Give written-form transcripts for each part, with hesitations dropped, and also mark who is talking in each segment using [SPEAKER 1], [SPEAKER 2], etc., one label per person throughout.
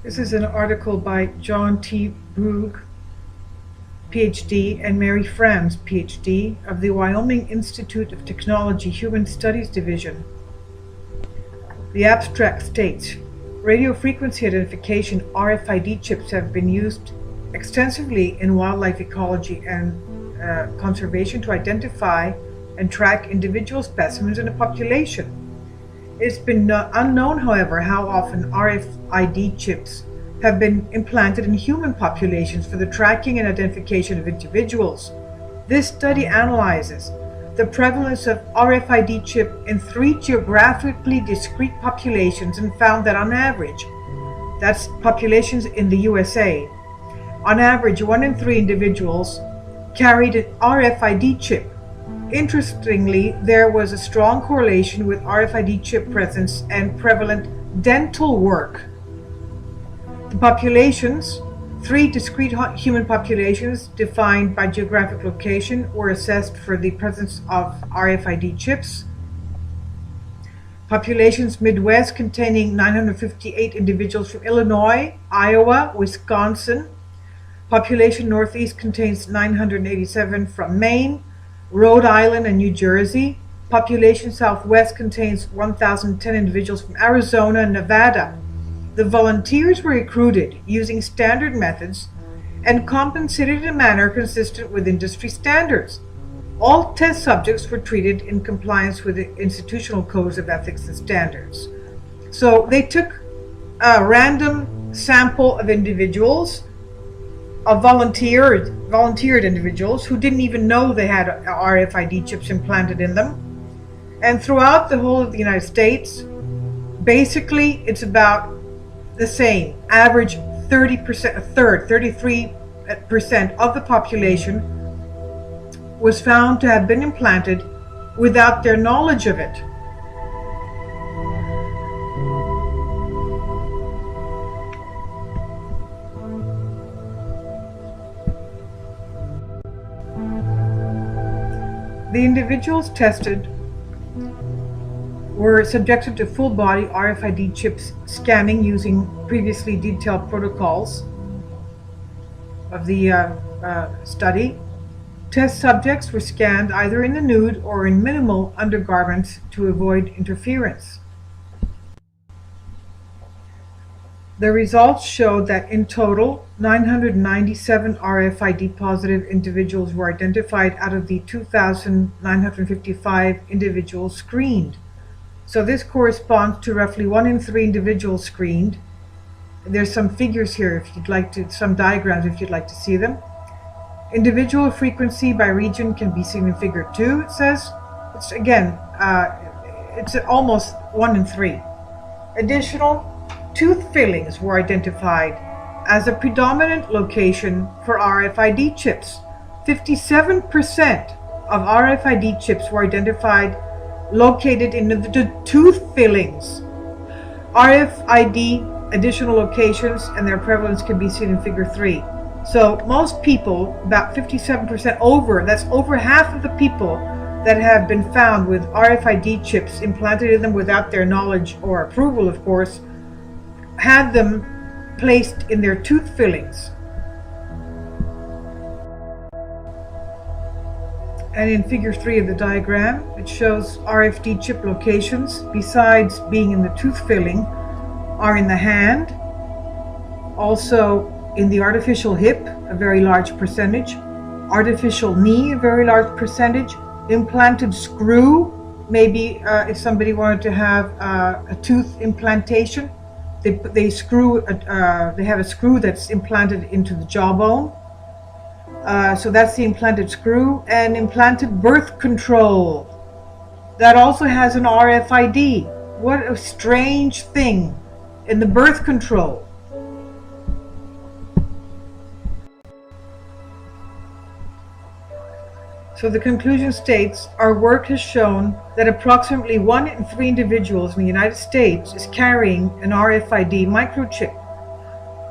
[SPEAKER 1] This is an article by John T. Brugge, PhD, and Mary Franz, PhD, of the Wyoming Institute of Technology Human Studies Division. The abstract states, radio frequency identification RFID chips have been used extensively in wildlife ecology and conservation to identify and track individual specimens in a population. It's been unknown, however, how often RFID chips have been implanted in human populations for the tracking and identification of individuals. This study analyzes the prevalence of RFID chip in 3 geographically discrete populations and found that on average, that's populations in the USA, on average 1 in 3 individuals carried an RFID chip. Interestingly, there was a strong correlation with RFID chip presence and prevalent dental work. The populations, 3 discrete human populations defined by geographic location, were assessed for the presence of RFID chips. Populations Midwest containing 958 individuals from Illinois, Iowa, Wisconsin. Population Northeast contains 987 from Maine, Rhode Island, and New Jersey. Population Southwest contains 1,010 individuals from Arizona and Nevada. The volunteers were recruited using standard methods and compensated in a manner consistent with industry standards. All test subjects were treated in compliance with the institutional codes of ethics and standards. So they took a random sample of individuals, of volunteered individuals who didn't even know they had RFID chips implanted in them. And throughout the whole of the United States, basically it's about the same. Average 33% of the population was found to have been implanted without their knowledge of it. The individuals tested were subjected to full-body RFID chips scanning using previously detailed protocols of the study. Test subjects were scanned either in the nude or in minimal undergarments to avoid interference. The results showed that in total, 997 RFID positive individuals were identified out of the 2,955 individuals screened. So this corresponds to roughly 1 in 3 individuals screened. There's some figures here if you'd like to, some diagrams if you'd like to see them. Individual frequency by region can be seen in figure 2, it says. It's again, it's almost 1 in 3. Additional tooth fillings were identified as a predominant location for RFID chips. 57% of RFID chips were identified located in the tooth fillings. RFID additional locations and their prevalence can be seen in figure 3. So most people, about 57% over, that's over half of the people that have been found with RFID chips implanted in them without their knowledge or approval, of course, had them placed in their tooth fillings. And in figure 3 of the diagram, it shows RFID chip locations, besides being in the tooth filling, are in the hand, also in the artificial hip, a very large percentage, artificial knee, a very large percentage, implanted screw, maybe if somebody wanted to have a tooth implantation, they have a screw that's implanted into the jawbone. So that's the implanted screw. And implanted birth control, that also has an RFID. What a strange thing in the birth control. So the conclusion states, our work has shown that approximately 1 in 3 individuals in the United States is carrying an RFID microchip.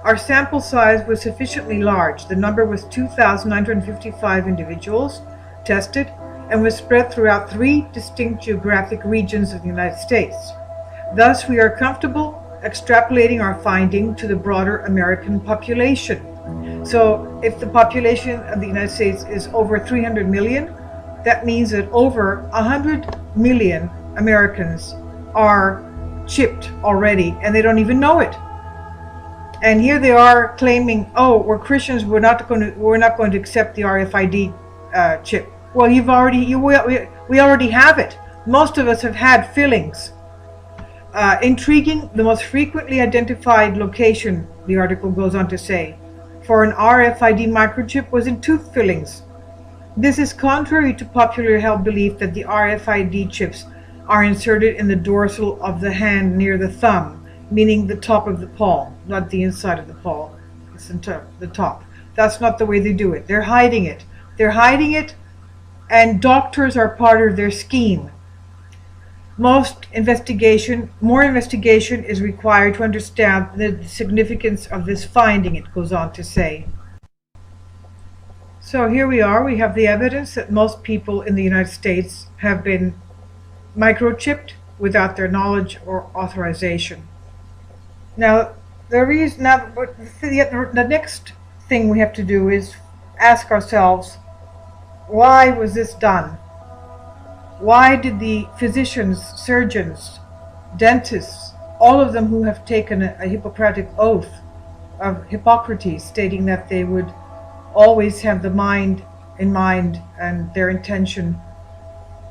[SPEAKER 1] Our sample size was sufficiently large. The number was 2,955 individuals tested and was spread throughout 3 distinct geographic regions of the United States. Thus, we are comfortable extrapolating our finding to the broader American population. So if the population of the United States is over 300 million, that means that over 100 million Americans are chipped already, and they don't even know it. And here they are claiming, "Oh, we're Christians. We're not going to accept the RFID chip." Well, we already have it. Most of us have had fillings. Intriguing, the most frequently identified location, the article goes on to say, for an RFID microchip was in tooth fillings. This is contrary to popular held belief that the RFID chips are inserted in the dorsal of the hand near the thumb, meaning the top of the palm, not the inside of the palm. It's the top. That's not the way they do it. They're hiding it. And doctors are part of their scheme. More investigation is required to understand the significance of this finding, it goes on to say. So here we are. We have the evidence that most people in the United States have been microchipped without their knowledge or authorization. Now, the next thing we have to do is ask ourselves, why was this done? Why did the physicians, surgeons, dentists, all of them who have taken a Hippocratic oath of Hippocrates, stating that they would always have the mind in mind and their intention,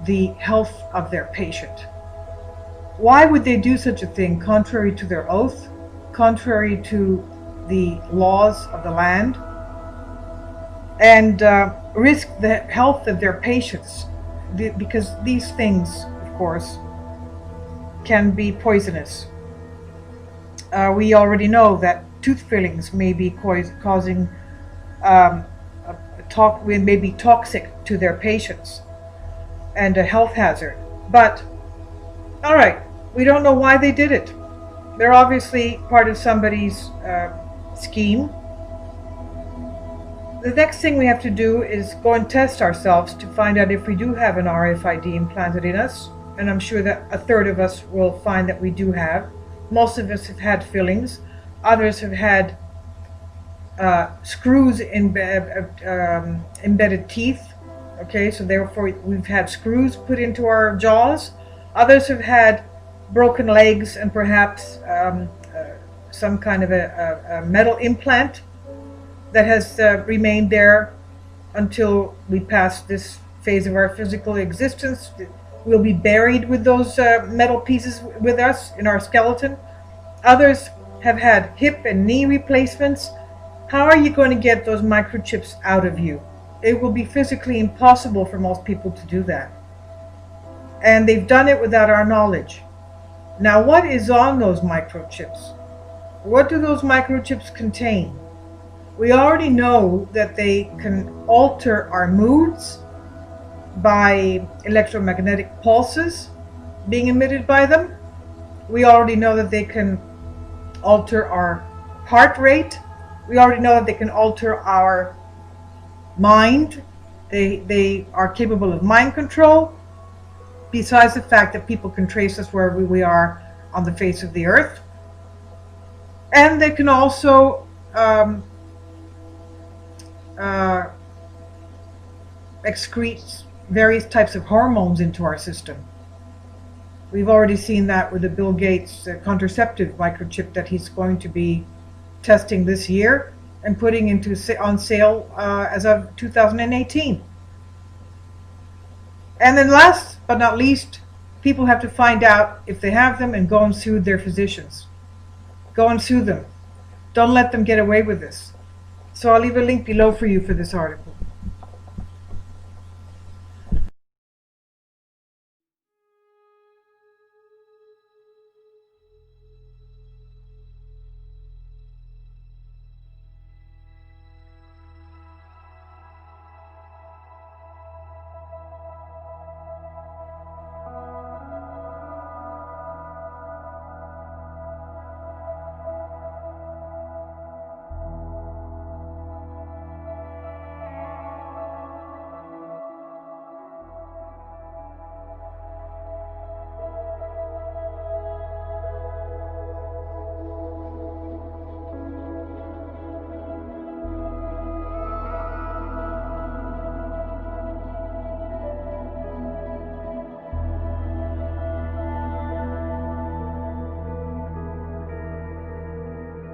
[SPEAKER 1] the health of their patient? Why would they do such a thing contrary to their oath, contrary to the laws of the land, and risk the health of their patients? Because these things, of course, can be poisonous. We already know that tooth fillings may be causing may be toxic to their patients and a health hazard. But, all right, we don't know why they did it. They're obviously part of somebody's scheme. The next thing we have to do is go and test ourselves to find out if we do have an RFID implanted in us. And I'm sure that a third of us will find that we do have. Most of us have had fillings. Others have had screws embedded teeth. Okay, so therefore we've had screws put into our jaws. Others have had broken legs and perhaps some kind of a metal implant that has remained there until we pass this phase of our physical existence. We'll be buried with those metal pieces with us in our skeleton. Others have had hip and knee replacements. How are you going to get those microchips out of you? It will be physically impossible for most people to do that. And they've done it without our knowledge. Now, what is on those microchips? What do those microchips contain? We already know that they can alter our moods by electromagnetic pulses being emitted by them. We already know that they can alter our heart rate. We already know that they can alter our mind. They are capable of mind control, besides the fact that people can trace us wherever we are on the face of the earth. And they can also excrete various types of hormones into our system. We've already seen that with the Bill Gates contraceptive microchip that he's going to be testing this year and putting on sale as of 2018. And then last but not least, people have to find out if they have them and go and sue their physicians. Go and sue them. Don't let them get away with this. So I'll leave a link below for you for this article.